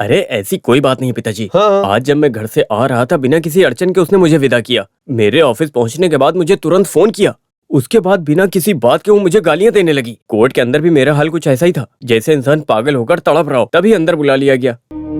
अरे ऐसी कोई बात नहीं पिताजी। हाँ। आज जब मैं घर से आ रहा था बिना किसी अड़चन के उसने मुझे विदा किया। मेरे ऑफिस पहुंचने के बाद मुझे तुरंत फोन किया। उसके बाद बिना किसी बात के वो मुझे गालियां देने लगी। कोर्ट के अंदर भी मेरा हाल कुछ ऐसा ही था, जैसे इंसान पागल होकर तड़प रहा हो। तभी अंदर बुला लिया गया।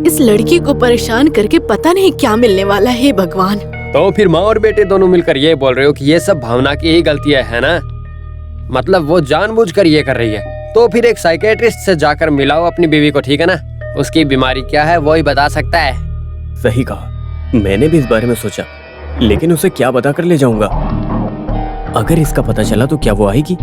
इस लड़की को परेशान करके पता नहीं क्या मिलने वाला है भगवान। तो फिर माँ और बेटे दोनों मिलकर ये बोल रहे हो कि ये सब भावना की ही गलती है ना? मतलब वो जानबूझकर ये कर रही है। तो फिर एक साइकेट्रिस्ट से जाकर मिलाओ अपनी बीवी को, ठीक है ना? उसकी बीमारी क्या है वो ही बता सकता है। सही कहा, मैंने भी इस बारे में सोचा, लेकिन उसे क्या बता कर ले जाऊंगा? अगर इसका पता चला तो क्या वो आएगी?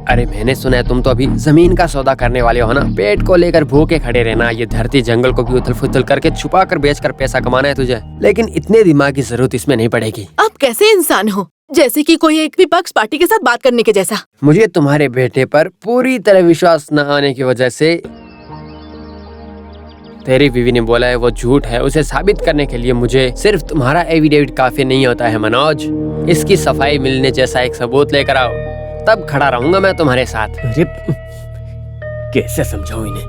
अरे मैंने सुना है तुम तो अभी जमीन का सौदा करने वाले हो ना? पेट को लेकर भूखे खड़े रहना, ये धरती जंगल को भी उथल फुथल करके छुपा कर बेच कर पैसा कमाना है तुझे। लेकिन इतने दिमाग की जरूरत इसमें नहीं पड़ेगी। आप कैसे इंसान हो, जैसे कि कोई एक विपक्ष पार्टी के साथ बात करने के जैसा। मुझे तुम्हारे बेटे पर पूरी तरह विश्वास न आने की वजह से तेरी बीवी ने बोला है वो झूठ है, उसे साबित करने के लिए मुझे सिर्फ तुम्हारा एविडेविट काफी नहीं होता है मनोज। इसकी सफाई मिलने जैसा एक सबूत लेकर आओ, तब खड़ा रहूंगा मैं तुम्हारे साथ। अरे कैसे समझाऊं इन्हें?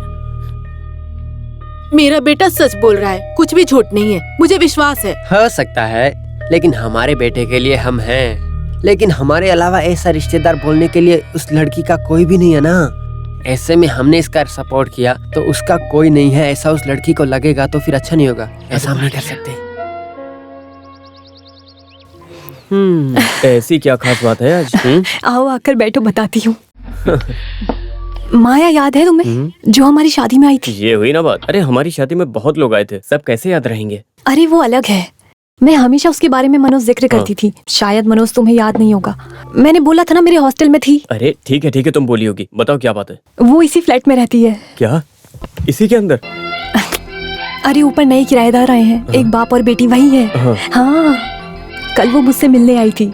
मेरा बेटा सच बोल रहा है, कुछ भी झूठ नहीं है, मुझे विश्वास है। हो सकता है, लेकिन हमारे बेटे के लिए हम हैं। लेकिन हमारे अलावा ऐसा रिश्तेदार बोलने के लिए उस लड़की का कोई भी नहीं है ना। ऐसे में हमने इसका सपोर्ट किया तो उसका कोई नहीं है ऐसा उस लड़की को लगेगा, तो फिर अच्छा नहीं होगा। ऐसा हम नहीं कर सकते। ऐसी क्या खास बात है आज? आओ आकर बैठो, बताती हूँ। माया याद है तुम्हें, जो हमारी शादी में आई थी? ये हुई ना बात। अरे हमारी शादी में बहुत लोग आए थे, सब कैसे याद रहेंगे? अरे वो अलग है। मैं हमेशा उसके बारे में मनोज जिक्र करती थी। शायद मनोज तुम्हें याद नहीं होगा। मैंने बोला था ना मेरे हॉस्टल में थी। अरे ठीक है तुम बोली होगी, बताओ क्या बात है? वो इसी फ्लैट में रहती है। क्या इसी के अंदर? अरे ऊपर नए किराएदार आए हैं, एक बाप और बेटी वही है। हाँ, कल वो मुझसे मिलने आई थी।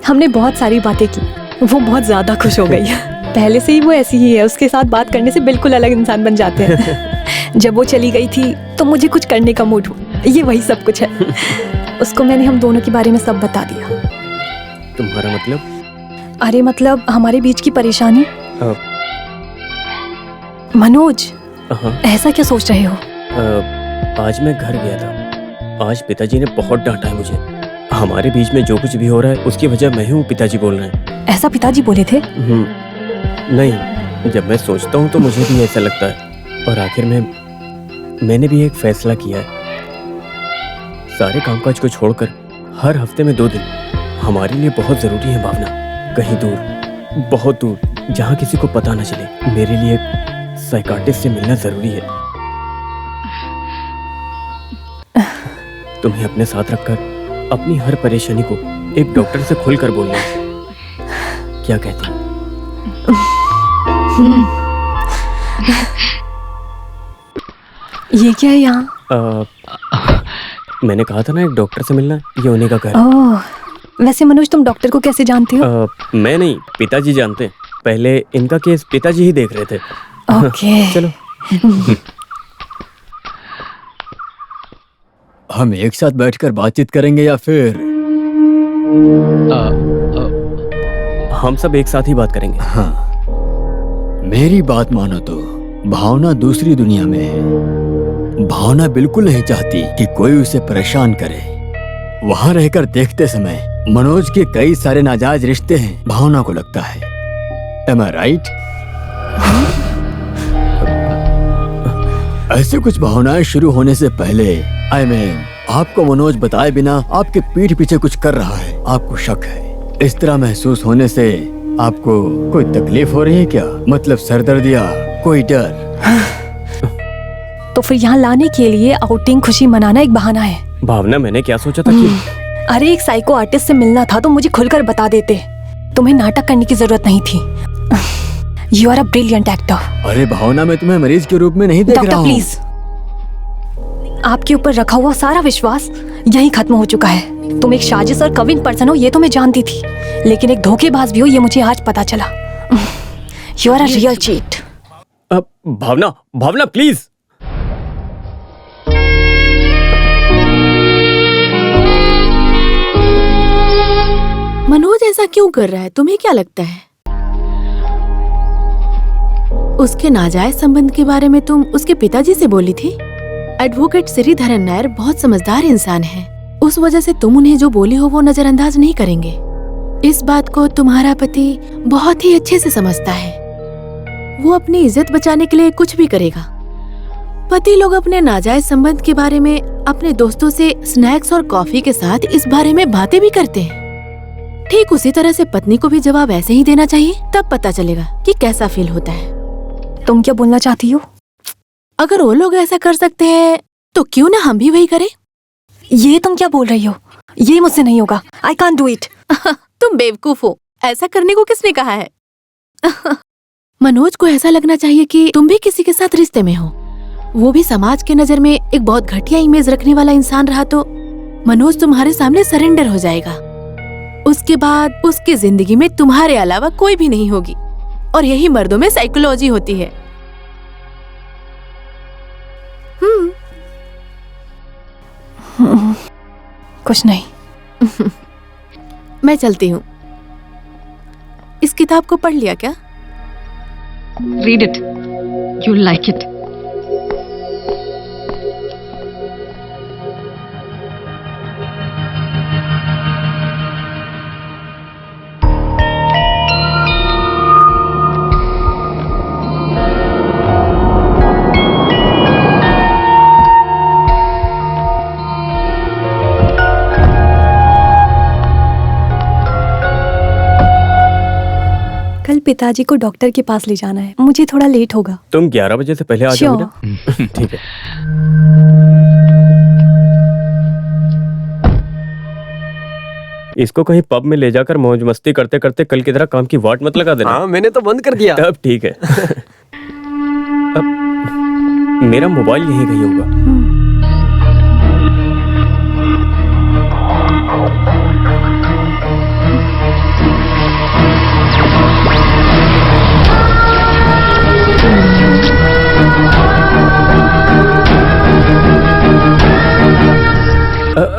हमने बहुत सारी बातें की। वो बहुत ज्यादा खुश हो गई। पहले से ही वो ऐसी ही है, उसके साथ बात करने से बिल्कुल अलग इंसान बन जाते हैं। जब वो चली गई थी तो मुझे कुछ करने का मूड हुआ। ये वही सब कुछ है। उसको मैंने हम दोनों के बारे में सब बता दिया। तुम्हारा मतलब? अरे मतलब हमारे बीच की परेशानी। मनोज, ऐसा क्या सोच रहे हो? आज मैं घर गया था। आज पिताजी ने बहुत डांटा है मुझे। हमारे बीच में जो कुछ भी हो रहा है उसकी वजह मैं हूँ, पिताजी बोल रहे हैं। ऐसा पिताजी बोले थे? नहीं, जब मैं सोचता हूँ तो मुझे भी ऐसा लगता है। और आखिर में मैंने भी एक फैसला किया है। सारे कामकाज को छोड़कर हर हफ्ते में 2 दिन हमारे लिए बहुत जरूरी है भावना। कहीं दूर, बहुत दूर, जहाँ किसी को पता न चले। मेरे लिए एक साइकाट्रिस्ट से मिलना जरूरी है। तुम्हें अपने साथ रखकर अपनी हर परेशानी को एक डॉक्टर से खुलकर बोलना। क्या कहती हो? ये क्या है यहाँ? मैंने कहा था ना एक डॉक्टर से मिलना, ये उन्हीं का घर। ओह, वैसे मनोज तुम डॉक्टर को कैसे जानते हो? मैं नहीं, पिताजी जानते हैं। पहले इनका केस पिताजी ही देख रहे थे। ओके। चलो। हम एक साथ बैठकर बातचीत करेंगे या फिर हम सब एक साथ ही बात करेंगे। हाँ, मेरी बात मानो तो भावना दूसरी दुनिया में है। भावना बिल्कुल नहीं चाहती कि कोई उसे परेशान करे। वहां रहकर देखते समय मनोज के कई सारे नाजायज रिश्ते हैं, भावना को लगता है। Am I right? ऐसे कुछ भावनाएं शुरू होने से पहले आपको मनोज बताए बिना आपके पीठ पीछे कुछ कर रहा है, आपको शक है। इस तरह महसूस होने से आपको कोई तकलीफ हो रही है क्या? मतलब सरदर्द या कोई डर? तो फिर यहाँ लाने के लिए आउटिंग, खुशी मनाना एक बहाना है। भावना, मैंने क्या सोचा था कि अरे एक साइको आर्टिस्ट से मिलना था तो मुझे खुलकर बता देते। तुम्हें नाटक करने की जरूरत नहीं थी। You are a brilliant actor. अरे भावना, मैं तुम्हें मरीज के रूप में नहीं देख रहा हूँ। डॉक्टर प्लीज, आपके ऊपर रखा हुआ सारा विश्वास यहीं खत्म हो चुका है। तुम एक साजिश और कविन पर्सन हो ये तो मैं जानती थी, लेकिन एक धोखेबाज भी हो ये मुझे आज पता चला। You are a real cheat. Bhavna, Bhavna please. Manoj ऐसा क्यों कर रहा है, तुम्हें क्या लगता है? उसके नाजायज संबंध के बारे में तुम उसके पिताजी से बोली थी? एडवोकेट श्रीधरन नायर बहुत समझदार इंसान है। उस वजह से तुम उन्हें जो बोले हो वो नजरअंदाज नहीं करेंगे। इस बात को तुम्हारा पति बहुत ही अच्छे से समझता है। वो अपनी इज्जत बचाने के लिए कुछ भी करेगा। पति लोग अपने नाजायज संबंध के बारे में अपने दोस्तों से स्नैक्स और कॉफी के साथ इस बारे में बातें भी करते हैं। ठीक उसी तरह से पत्नी को भी जवाब ऐसे ही देना चाहिए, तब पता चलेगा कि कैसा फील होता है। तुम क्या बोलना चाहती हो? अगर वो लोग ऐसा कर सकते हैं तो क्यों ना हम भी वही करें? ये तुम क्या बोल रही हो? ये मुझसे नहीं होगा। I can't do it. तुम बेवकूफ हो। ऐसा करने को किसने कहा है? मनोज को ऐसा लगना चाहिए कि तुम भी किसी के साथ रिश्ते में हो। वो भी समाज के नजर में एक बहुत घटिया इमेज रखने वाला इंसान रहा तो मनोज तुम्हारे सामने सरेंडर हो जाएगा। उसके बाद उसकी जिंदगी में तुम्हारे अलावा कोई भी नहीं होगी। और यही मर्दों में साइकोलॉजी होती है। कुछ नहीं। मैं चलती हूँ। इस किताब को पढ़ लिया क्या? Read it. You'll like it. कल पिताजी को डॉक्टर के पास ले जाना है। मुझे थोड़ा लेट होगा। तुम 11 बजे से पहले आ जाओगे ना? ठीक है। इसको कहीं पब में ले जाकर मौज मस्ती करते करते कल की तरह काम की वाट मत लगा देना। हाँ, मैंने तो बंद कर दिया। तब ठीक है। अब मेरा मोबाइल यहीं कहीं होगा।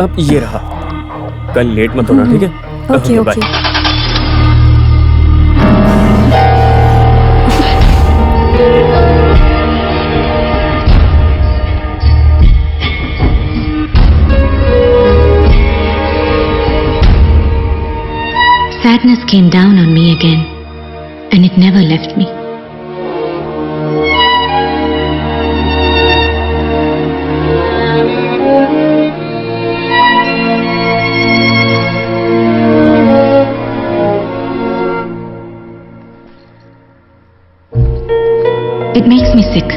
अब ये रहा। कल लेट मत होना, ठीक है? Okay bye. Okay. Sadness came down on me again, and it never left me. It makes me sick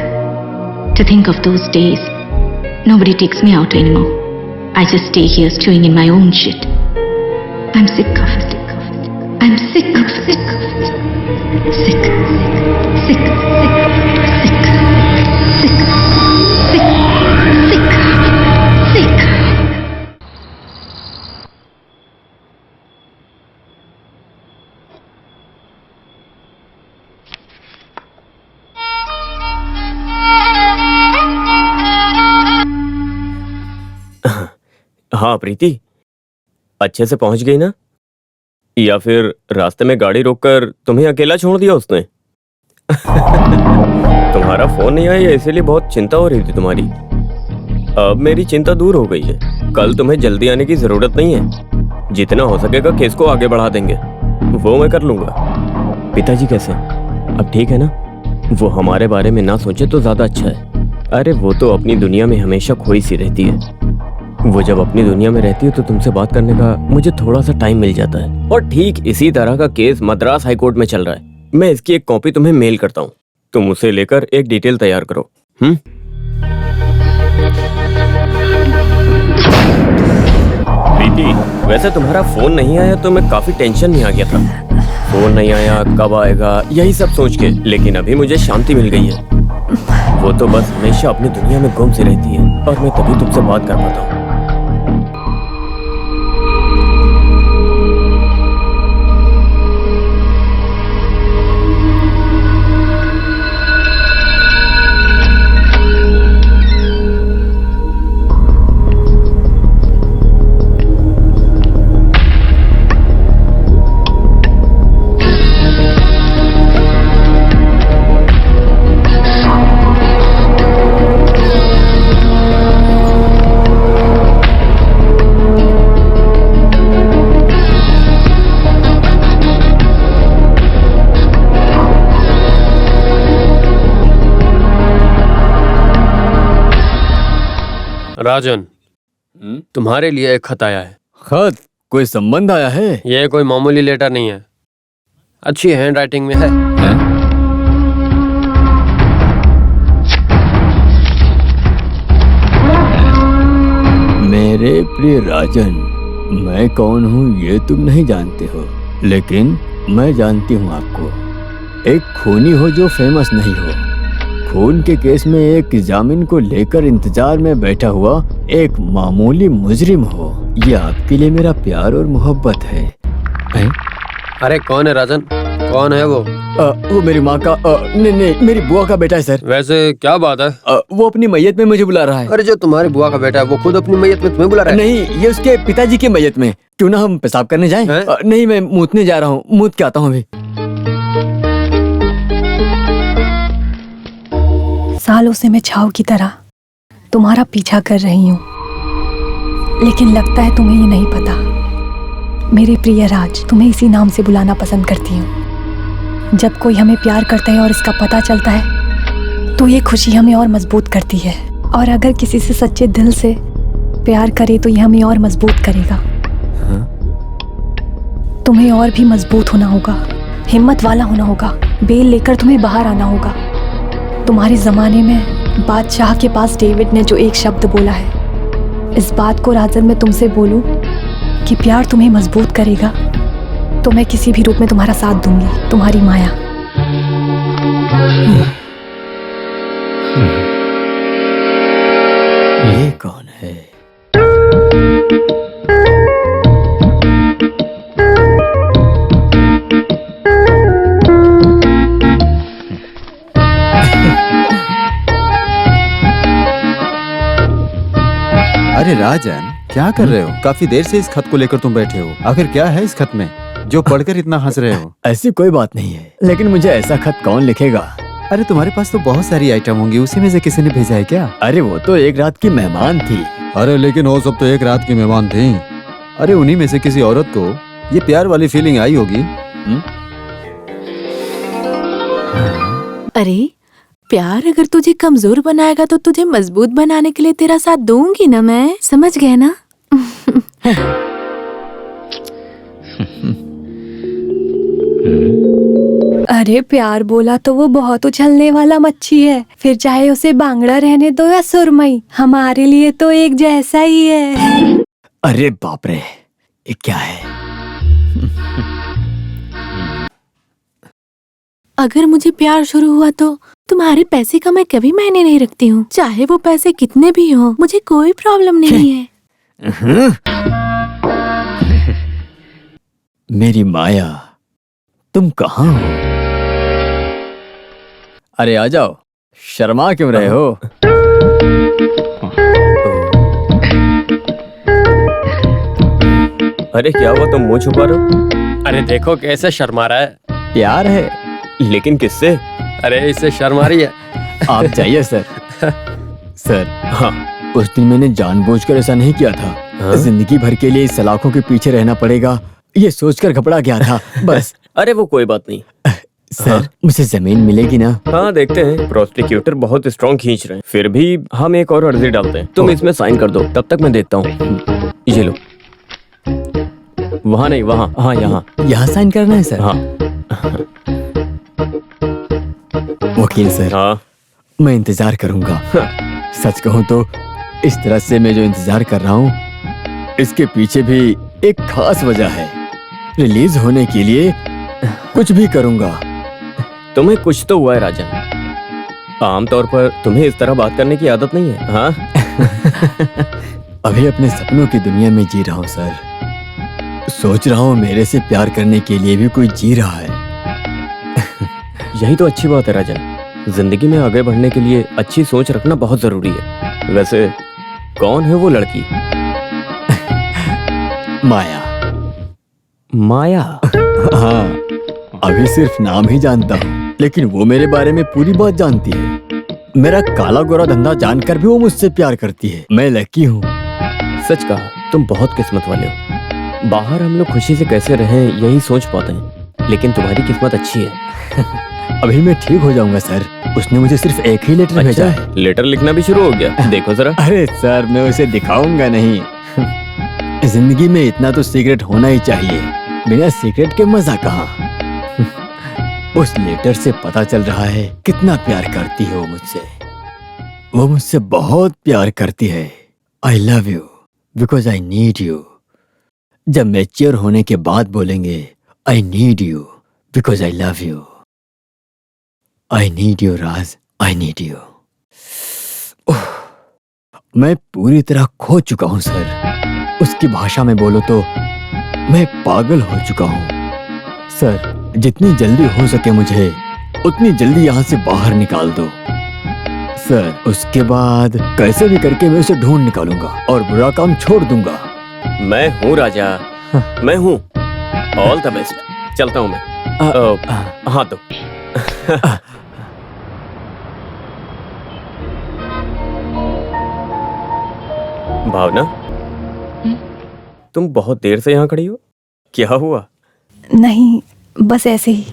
to think of those days. Nobody takes me out anymore. I just stay here stewing in my own shit. I'm sick of it. I'm sick of it. Sick. Sick. Sick. Sick. Sick. Sick. Sick. हाँ प्रीति, अच्छे से पहुंच गई ना? या फिर रास्ते में गाड़ी रोककर तुम्हें अकेला छोड़ दिया उसने? तुम्हारा फोन नहीं आया इसीलिए बहुत चिंता हो रही थी तुम्हारी। अब मेरी चिंता दूर हो गई है। कल तुम्हें जल्दी आने की जरूरत नहीं है। जितना हो सकेगा केस को आगे बढ़ा देंगे, वो मैं कर लूंगा। पिताजी कैसे? अब ठीक है ना? वो हमारे बारे में ना सोचे तो ज्यादा अच्छा है। अरे वो तो अपनी दुनिया में हमेशा खोई सी रहती है। वो जब अपनी दुनिया में रहती है तो तुमसे बात करने का मुझे थोड़ा सा टाइम मिल जाता है। और ठीक इसी तरह का केस मद्रास हाईकोर्ट में चल रहा है। मैं इसकी एक कॉपी तुम्हें मेल करता हूँ, तुम उसे लेकर एक डिटेल तैयार करो। प्रीति, वैसे तुम्हारा फोन नहीं आया तो मैं काफी टेंशन में आ गया था। फोन नहीं आया, कब आएगा, यही सब सोच के। लेकिन अभी मुझे शांति मिल गई है। वो तो बस हमेशा अपनी दुनिया में गुम सी रहती है और मैं तभी तुमसे बात कर पाता हूँ। राजन, तुम्हारे लिए एक खत आया है। खत? कोई संबंध आया है? ये कोई मामूली लेटर नहीं है, अच्छी हैंड राइटिंग में है। मेरे प्रिय राजन, मैं कौन हूँ ये तुम नहीं जानते हो, लेकिन मैं जानती हूँ आपको। एक खूनी हो जो फेमस नहीं हो, खून के केस में एक जामीन को लेकर इंतजार में बैठा हुआ एक मामूली मुजरिम हो। ये आपके लिए मेरा प्यार और मोहब्बत है। अरे कौन है राजन, कौन है वो? वो मेरी माँ का नहीं, मेरी बुआ का बेटा है सर। वैसे क्या बात है? वो अपनी मैयत में मुझे बुला रहा है। अरे जो तुम्हारी बुआ का बेटा है वो खुद अपनी मैयत में तुम्हें बुला रहा है? नहीं, ये उसके पिताजी की मैयत में। क्यों ना हम पेशाब करने जाएं? नहीं, मैं मूतने जा रहा हूँ, मूत के आता हूँ अभी। सालों से मैं छाव की तरह तुम्हारा पीछा कर रही हूँ, लेकिन लगता है तुम्हें ये नहीं पता। मेरे प्रिय राज, तुम्हें इसी नाम से बुलाना पसंद करती हूँ। जब कोई हमें प्यार करता है और इसका पता चलता है तो ये खुशी हमें और मजबूत करती है, और अगर किसी से सच्चे दिल से प्यार करे तो ये हमें और मजबूत करेगा। तुम्हें और भी मजबूत होना होगा, हिम्मत वाला होना होगा, बेल लेकर तुम्हें बाहर आना होगा। तुम्हारे जमाने में बादशाह के पास डेविड ने जो एक शब्द बोला है, इस बात को राजन मैं तुमसे बोलूं कि प्यार तुम्हें मजबूत करेगा, तो मैं किसी भी रूप में तुम्हारा साथ दूंगी। तुम्हारी माया। ये कौन है? अरे राजन, क्या कर रहे हो? काफी देर से इस खत को लेकर तुम बैठे हो। आखिर क्या है इस खत में जो पढ़कर इतना हंस रहे हो? ऐसी कोई बात नहीं है, लेकिन मुझे ऐसा खत कौन लिखेगा? अरे तुम्हारे पास तो बहुत सारी आइटम होंगी, उसी में से किसी ने भेजा है क्या? अरे वो तो एक रात की मेहमान थी। अरे लेकिन वो सब तो एक रात की मेहमान थी। अरे उन्हीं में से किसी औरत को ये प्यार वाली फीलिंग आई होगी। अरे प्यार अगर तुझे कमजोर बनाएगा तो तुझे मजबूत बनाने के लिए तेरा साथ दूंगी ना मैं, समझ गए ना? अरे प्यार बोला तो वो बहुत उछलने वाला मच्छी है, फिर चाहे उसे बांगड़ा रहने दो या सुरमई, हमारे लिए तो एक जैसा ही है। अरे बाप रे, ये क्या है? अगर मुझे प्यार शुरू हुआ तो तुम्हारे पैसे का मैं कभी मायने नहीं रखती हूँ, चाहे वो पैसे कितने भी हो, मुझे कोई प्रॉब्लम नहीं है। मेरी माया, तुम कहाँ हो? अरे आ जाओ, शर्मा क्यों रहे हो? अरे क्या हुआ, तुम मुंह छुपा रहे हो? अरे देखो कैसे शर्मा रहा है। प्यार है, लेकिन किससे? अरे इससे शर्म आ रही है। आप जाइए सर। सर, हाँ, उस दिन मैंने जानबूझकर ऐसा नहीं किया था। हाँ? जिंदगी भर के लिए इस सलाखों के पीछे रहना पड़ेगा, ये सोचकर घबरा गया था बस। अरे वो कोई बात नहीं। सर, हाँ? मुझे जमीन मिलेगी ना? हाँ देखते हैं, प्रोसिक्यूटर बहुत स्ट्रॉन्ग खींच रहे हैं, फिर भी हम एक और अर्जी डालते हैं। तुम इसमें साइन कर दो, तब तक मैं देखता हूँ। ये लो। वहाँ नहीं, वहाँ, हाँ यहाँ। यहाँ साइन करना है सर? हाँ। वकील सर, हाँ। मैं इंतजार करूंगा। सच कहूँ तो इस तरह से मैं जो इंतजार कर रहा हूँ, इसके पीछे भी एक खास वजह है। रिलीज होने के लिए कुछ भी करूंगा। तुम्हें कुछ तो हुआ है राजन। आमतौर पर तुम्हें इस तरह बात करने की आदत नहीं है। हाँ? अभी अपने सपनों की दुनिया में जी रहा हूँ सर। सोच रहा हूँ मेरे से प्यार करने के लिए भी कोई जी रहा है। यही तो अच्छी बात है राजन। जिंदगी में आगे बढ़ने के लिए अच्छी सोच रखना बहुत जरूरी है। वैसे कौन है वो लड़की? माया। माया? हाँ, अभी सिर्फ नाम ही जानता हूँ, लेकिन वो मेरे बारे में पूरी बात जानती है। मेरा काला गोरा धंधा जानकर भी वो मुझसे प्यार करती है। मैं लकी हूँ। सच कहा, तुम बहुत किस्मत वाले हो। बाहर हम लोग खुशी से कैसे रहें यही सोच पाते हैं, लेकिन तुम्हारी किस्मत अच्छी है। अभी मैं ठीक हो जाऊंगा सर। उसने मुझे सिर्फ एक ही लेटर भेजा है। अच्छा, लेटर लिखना भी शुरू हो गया? देखो जरा। अरे सर, मैं उसे दिखाऊंगा नहीं। जिंदगी में इतना तो सीक्रेट होना ही चाहिए, बिना सीक्रेट के मजा कहाँ। उस लेटर से पता चल रहा है कितना प्यार करती है वो मुझसे। वो मुझसे बहुत प्यार करती है। I love you because I need you. जब मैच्योर होने के बाद बोलेंगे I need you because I love you. I need you Raj, I need you. मैं पूरी तरह खो चुका हूं सर। उसकी भाषा में बोलो तो मैं पागल हो चुका हूं। सर, जितनी जल्दी हो सके मुझे उतनी जल्दी यहाँ से बाहर निकाल दो सर। उसके बाद कैसे भी करके मैं उसे ढूंढ निकालूंगा और बुरा काम छोड़ दूंगा। मैं हूँ राजा, मैं हूँ। All the best. चलता हूँ मैं। हाँ तो भावना, तुम बहुत देर से यहाँ खड़ी हो, क्या हुआ? नहीं, बस ऐसे ही।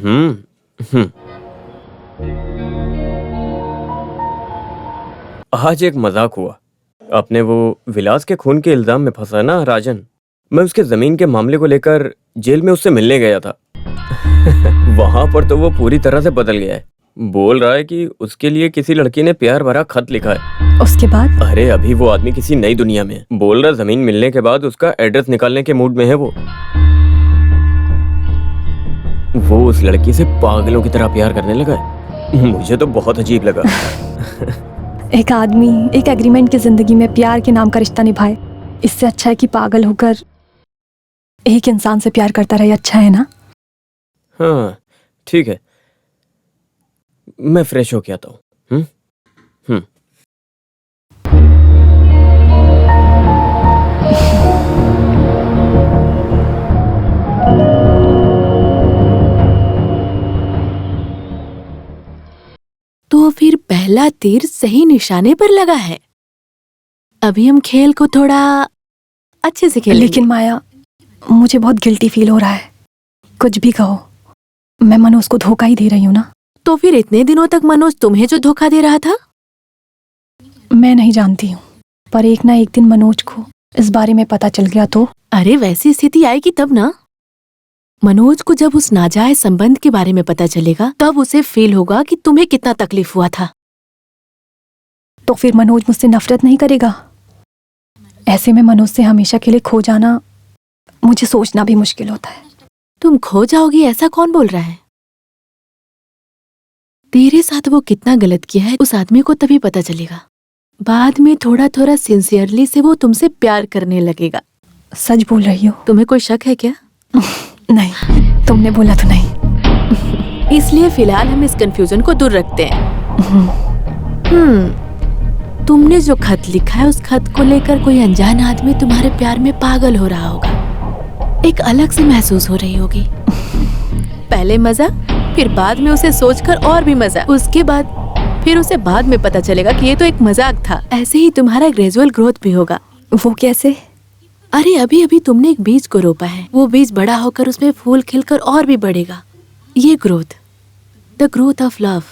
आज एक मजाक हुआ। अपने वो विलास के खून के इल्जाम में फंसा ना राजन, मैं उसके जमीन के मामले को लेकर जेल में उससे मिलने गया था। वहां पर तो वो पूरी तरह से बदल गया है। बोल रहा है कि उसके लिए किसी लड़की ने प्यार भरा खत लिखा है। उसके बाद? अरे अभी वो आदमी किसी नई दुनिया में है। बोल रहा जमीन मिलने के बाद उसका एड्रेस निकालने के मूड में है। वो उस लड़की से पागलों की तरह प्यार करने लगा है। मुझे तो बहुत अजीब लगा। एक आदमी एक एग्रीमेंट की जिंदगी में प्यार के नाम का रिश्ता निभाए, इससे अच्छा है कि पागल होकर एक इंसान से प्यार करता रहे। अच्छा है ना? हाँ ठीक है, मैं फ्रेश होके आता हूँ। तो फिर पहला तीर सही निशाने पर लगा है। अभी हम खेल को थोड़ा अच्छे से खेलेंगे। लेकिन माया, मुझे बहुत गिल्टी फील हो रहा है। कुछ भी कहो, मैं मनोज को धोखा ही दे रही हूँ ना। तो फिर इतने दिनों तक मनोज तुम्हें जो धोखा दे रहा था? मैं नहीं जानती हूँ, पर एक ना एक दिन मनोज को इस बारे में पता चल गया तो? अरे वैसी स्थिति आएगी तब ना। मनोज को जब उस नाजायज संबंध के बारे में पता चलेगा तब उसे फील होगा कि तुम्हें कितना तकलीफ हुआ था। तो फिर मनोज मुझसे नफरत नहीं करेगा? ऐसे में मनोज से हमेशा के लिए खो जाना मुझे सोचना भी मुश्किल होता है। तुम खो जाओगी ऐसा कौन बोल रहा है? तेरे साथ वो कितना गलत किया है उस आदमी को तभी पता चलेगा। बाद में थोड़ा थोड़ा सिंसियरली से वो तुमसे प्यार करने लगेगा। सच बोल रही हो? तुम्हें कोई शक है क्या? नहीं, तुमने बोला तो नहीं। इसलिए फिलहाल हम इस कंफ्यूजन को दूर रखते हैं। तुमने जो खत लिखा है उस खत को लेकर कोई अनजान आदमी तुम्हारे प्यार में पागल हो रहा होगा। एक अलग से महसूस हो रही होगी। पहले मजा, फिर बाद में उसे सोचकर और भी मजा, उसके बाद फिर उसे बाद में पता चलेगा कि ये तो एक मजाक था। ऐसे ही तुम्हारा ग्रेजुअल ग्रोथ भी होगा। वो कैसे? अरे अभी अभी तुमने एक बीज को रोपा है, वो बीज बड़ा होकर उसमें फूल खिलकर और भी बढ़ेगा। ये growth, the growth of love.